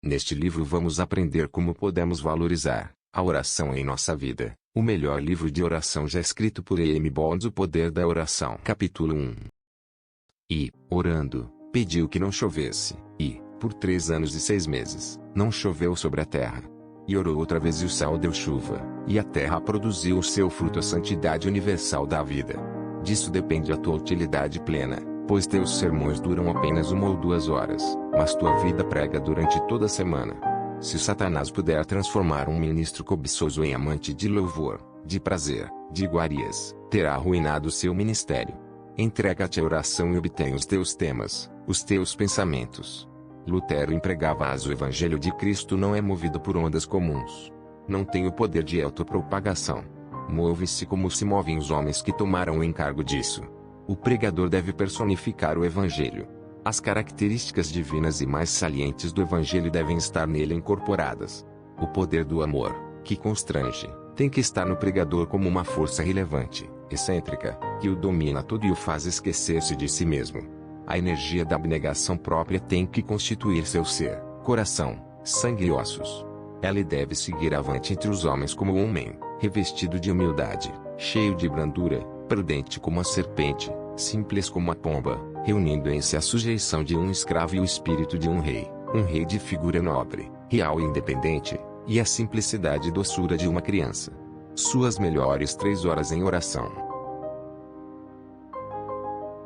Neste livro vamos aprender como podemos valorizar a oração em nossa vida. O melhor livro de oração já escrito por E.M. Bounds, O Poder da Oração. Capítulo 1. E, orando, pediu que não chovesse, e, por 3 anos e 6 meses, não choveu sobre a terra. E orou outra vez e o céu deu chuva, e a terra produziu o seu fruto, a santidade universal da vida. Disso depende a tua utilidade plena, pois teus sermões duram apenas 1 ou 2 horas, mas tua vida prega durante toda a semana. Se Satanás puder transformar um ministro cobiçoso em amante de louvor, de prazer, de iguarias, terá arruinado seu ministério. Entrega-te à oração e obtém os teus temas, os teus pensamentos. Lutero empregava o Evangelho de Cristo não é movido por ondas comuns. Não tem o poder de autopropagação. Move-se como se movem os homens que tomaram o encargo disso. O pregador deve personificar o Evangelho. As características divinas e mais salientes do Evangelho devem estar nele incorporadas. O poder do amor, que constrange, tem que estar no pregador como uma força relevante, excêntrica, que o domina tudo e o faz esquecer-se de si mesmo. A energia da abnegação própria tem que constituir seu ser, coração, sangue e ossos. Ela deve seguir avante entre os homens como um homem, revestido de humildade, cheio de brandura, prudente como a serpente, simples como a pomba, reunindo em si a sujeição de um escravo e o espírito de um rei de figura nobre, real e independente, e a simplicidade e doçura de uma criança. Suas melhores 3 horas em oração.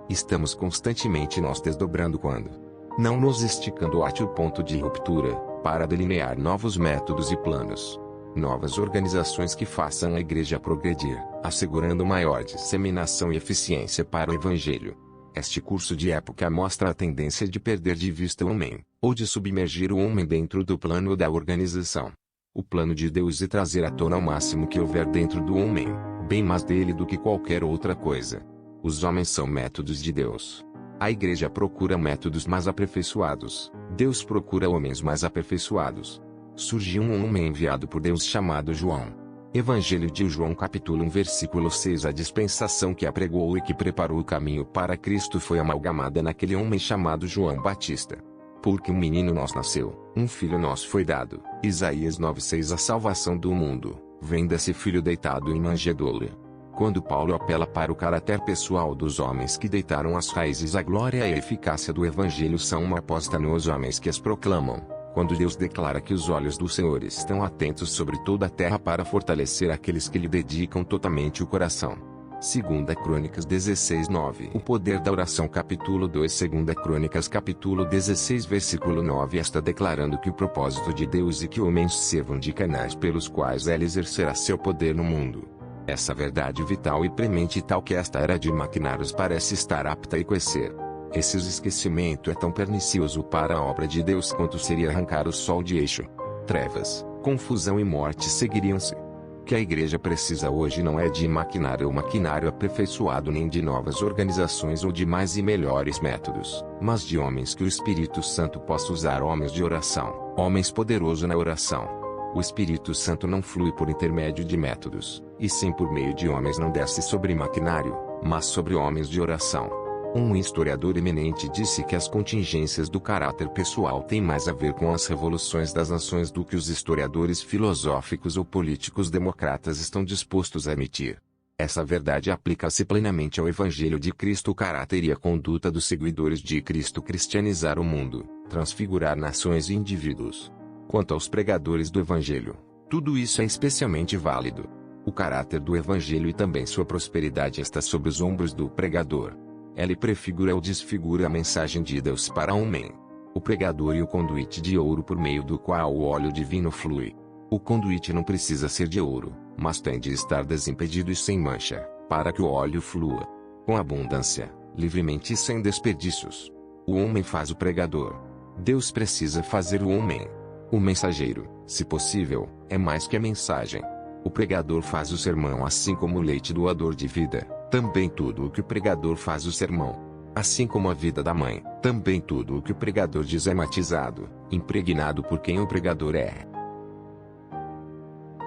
Estamos constantemente nos desdobrando quando não nos esticando até o ponto de ruptura, para delinear novos métodos e planos. Novas organizações que façam a igreja progredir, assegurando maior disseminação e eficiência para o Evangelho. Este curso de época mostra a tendência de perder de vista o homem, ou de submergir o homem dentro do plano da organização. O plano de Deus é trazer à tona o máximo que houver dentro do homem, bem mais dele do que qualquer outra coisa. Os homens são métodos de Deus. A igreja procura métodos mais aperfeiçoados, Deus procura homens mais aperfeiçoados. Surgiu um homem enviado por Deus chamado João. Evangelho de João capítulo 1 versículo 6. A dispensação que apregou e que preparou o caminho para Cristo foi amalgamada naquele homem chamado João Batista. Porque um menino nos nasceu, um filho nos foi dado. Isaías 9:6. A salvação do mundo vem desse filho deitado em manjedoura. Quando Paulo apela para o caráter pessoal dos homens que deitaram as raízes, a glória e a eficácia do Evangelho são uma aposta nos homens que as proclamam. Quando Deus declara que os olhos do Senhor estão atentos sobre toda a terra para fortalecer aqueles que lhe dedicam totalmente o coração. 2 Crônicas 16:9. O poder da oração capítulo 2. 2 Crônicas capítulo 16 versículo 9 está declarando que o propósito de Deus é que homens servam de canais pelos quais ele exercerá seu poder no mundo. Essa verdade vital e premente tal que esta era de maquinários parece estar apta a equecer. Esse esquecimento é tão pernicioso para a obra de Deus quanto seria arrancar o sol de eixo. Trevas, confusão e morte seguiriam-se. Que a igreja precisa hoje não é de maquinário ou maquinário aperfeiçoado, nem de novas organizações ou de mais e melhores métodos, mas de homens que o Espírito Santo possa usar, homens de oração, homens poderosos na oração. O Espírito Santo não flui por intermédio de métodos, e sim por meio de homens. Não desce sobre maquinário, mas sobre homens de oração. Um historiador eminente disse que as contingências do caráter pessoal têm mais a ver com as revoluções das nações do que os historiadores filosóficos ou políticos democratas estão dispostos a admitir. Essa verdade aplica-se plenamente ao Evangelho de Cristo. O caráter e a conduta dos seguidores de Cristo cristianizar o mundo, transfigurar nações e indivíduos. Quanto aos pregadores do Evangelho, tudo isso é especialmente válido. O caráter do Evangelho e também sua prosperidade está sob os ombros do pregador. Ele prefigura ou desfigura a mensagem de Deus para o homem. O pregador e o conduíte de ouro por meio do qual o óleo divino flui. O conduíte não precisa ser de ouro, mas tem de estar desimpedido e sem mancha, para que o óleo flua com abundância, livremente e sem desperdícios. O homem faz o pregador. Deus precisa fazer o homem. O mensageiro, se possível, é mais que a mensagem. O pregador faz o sermão, assim como o leite doador de vida, também tudo o que o pregador faz o sermão. Assim como a vida da mãe, também tudo o que o pregador diz é matizado, impregnado por quem o pregador é.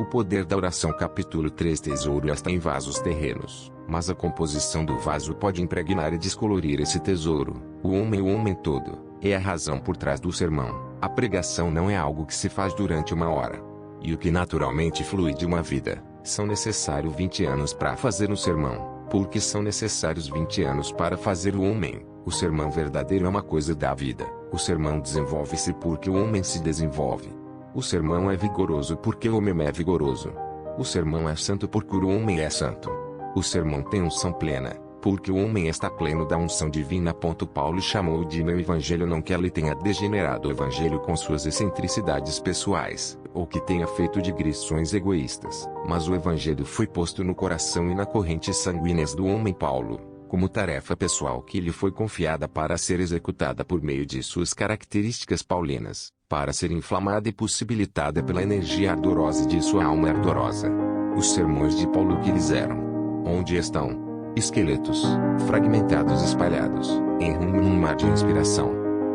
O poder da oração capítulo 3. Tesouro está em vasos terrenos, mas a composição do vaso pode impregnar e descolorir esse tesouro. O homem todo, é a razão por trás do sermão. A pregação não é algo que se faz durante uma hora. E o que naturalmente flui de uma vida, são necessários 20 anos para fazer um sermão, porque são necessários 20 anos para fazer o homem. O sermão verdadeiro é uma coisa da vida. O sermão desenvolve-se porque o homem se desenvolve. O sermão é vigoroso porque o homem é vigoroso. O sermão é santo porque o homem é santo. O sermão tem unção plena, porque o homem está pleno da unção divina. Paulo chamou de meu evangelho, não que ele tenha degenerado o evangelho com suas excentricidades pessoais, ou que tenha feito digressões egoístas, mas o evangelho foi posto no coração e na corrente sanguíneas do homem Paulo, como tarefa pessoal que lhe foi confiada para ser executada por meio de suas características paulinas, para ser inflamada e possibilitada pela energia ardorosa de sua alma ardorosa. Os sermões de Paulo que lhes eram, onde estão? Esqueletos, fragmentados espalhados, em rumo num mar de inspiração.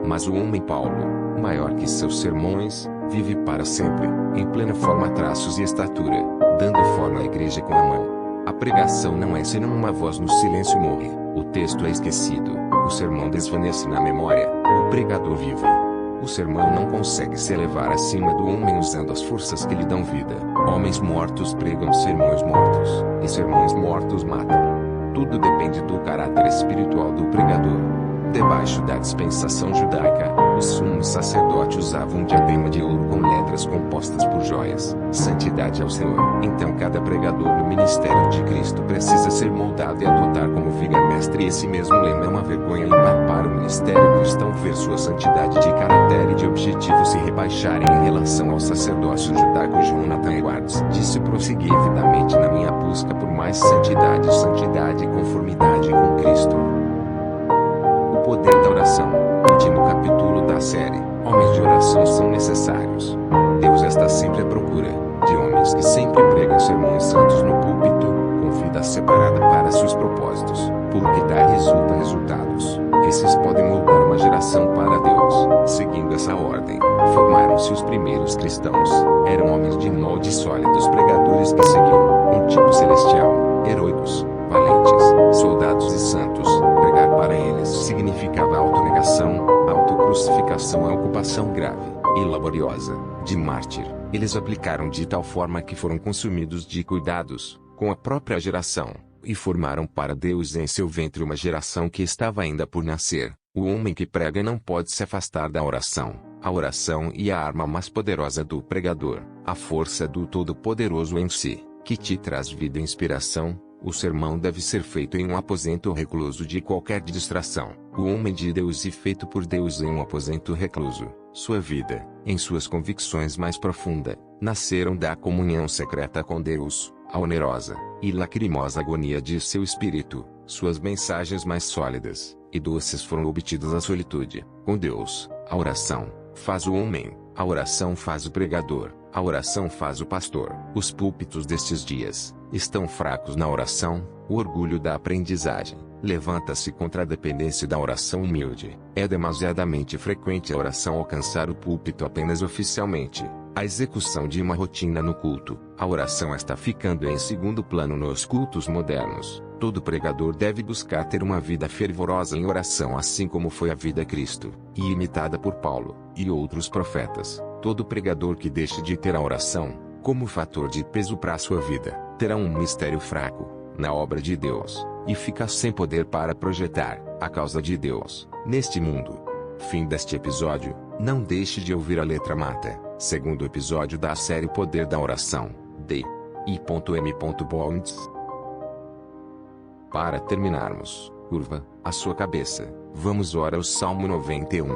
Mas o homem Paulo, maior que seus sermões, vive para sempre, em plena forma, traços e estatura, dando forma à igreja com a mão. A pregação não é senão uma voz no silêncio morre, o texto é esquecido, o sermão desvanece na memória, o pregador vive. O sermão não consegue se elevar acima do homem usando as forças que lhe dão vida. Homens mortos pregam sermões mortos, e sermões mortos matam. Tudo depende do caráter espiritual do pregador. Debaixo da dispensação judaica, os sumos sacerdotes usavam um diadema de ouro com letras compostas por joias, santidade ao Senhor. Então cada pregador no ministério de Cristo precisa ser moldado e adotar como viga-mestre esse mesmo lema. É uma vergonha ímpar para o ministério cristão ver sua santidade de caráter e de objetivo se rebaixarem em relação ao sacerdócio judaico. Jonathan Edwards disse: prossegui avidamente na minha busca por mais santidade e conformidade com Cristo. O poder da oração. Último capítulo da série. Homens de oração são necessários. Deus está sempre à procura de homens que sempre pregam sermões santos no púlpito, com vida separada para seus propósitos, porque daí resulta resultados. Esses podem moldar uma geração para Deus. Seguindo essa ordem, formaram-se os primeiros cristãos. Eram homens de molde sólidos, pregadores que seguiam um tipo celestial, heróicos, valentes, soldados e santos. Pregar para eles significava autonegação, autocrucificação, a ocupação grave e laboriosa de mártir. Eles aplicaram de tal forma que foram consumidos de cuidados com a própria geração, e formaram para Deus em seu ventre uma geração que estava ainda por nascer. O homem que prega não pode se afastar da oração. A oração é a arma mais poderosa do pregador, a força do Todo-Poderoso em si, que te traz vida e inspiração. O sermão deve ser feito em um aposento recluso de qualquer distração. O homem de Deus e feito por Deus em um aposento recluso. Sua vida, em suas convicções mais profundas, nasceram da comunhão secreta com Deus, a onerosa e lacrimosa agonia de seu espírito. Suas mensagens mais sólidas e doces foram obtidas na solitude com Deus. A oração faz o homem, a oração faz o pregador, a oração faz o pastor. Os púlpitos destes dias estão fracos na oração. O orgulho da aprendizagem levanta-se contra a dependência da oração humilde. É demasiadamente frequente a oração alcançar o púlpito apenas oficialmente, a execução de uma rotina no culto. A oração está ficando em segundo plano nos cultos modernos. Todo pregador deve buscar ter uma vida fervorosa em oração, assim como foi a vida Cristo, e imitada por Paulo e outros profetas. Todo pregador que deixe de ter a oração como fator de peso para a sua vida, terá um mistério fraco na obra de Deus, e fica sem poder para projetar a causa de Deus neste mundo. Fim deste episódio. Não deixe de ouvir a letra mata, segundo episódio da série Poder da Oração, D.I.M. Bonds. Para terminarmos, curva a sua cabeça, vamos orar o Salmo 91.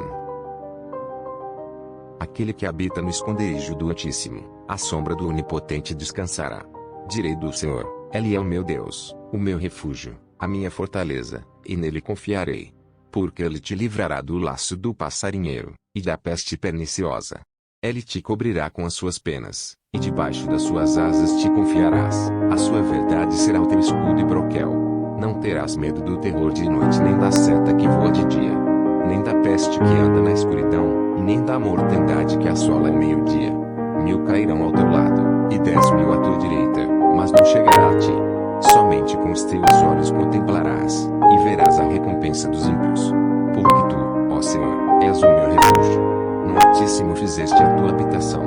Aquele que habita no esconderijo do Altíssimo, à sombra do Onipotente descansará. Direi do Senhor: Ele é o meu Deus, o meu refúgio, a minha fortaleza, e nele confiarei. Porque ele te livrará do laço do passarinheiro, e da peste perniciosa. Ele te cobrirá com as suas penas, e debaixo das suas asas te confiarás. A sua verdade será o teu escudo e broquel. Não terás medo do terror de noite, nem da seta que voa de dia, nem da peste que anda na escuridão, e nem da mortandade que assola ao meio-dia. 1000 cairão ao teu lado, e 10.000 à tua direita, mas não chegará a ti. Somente com os teus olhos contemplarás, e verás a recompensa dos ímpios. Porque tu, ó Senhor, és o meu refúgio. no Altíssimo fizeste a tua habitação.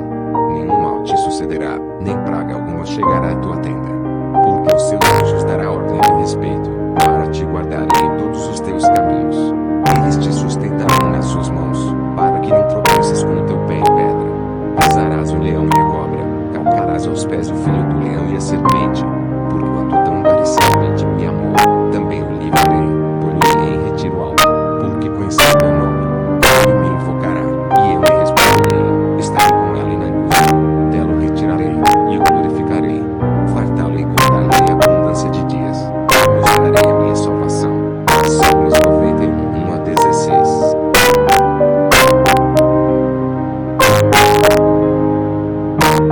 Nenhum mal te sucederá, nem praga alguma chegará à tua tenda. Porque os seus anjos dará ordem a teu respeito, para te guardarem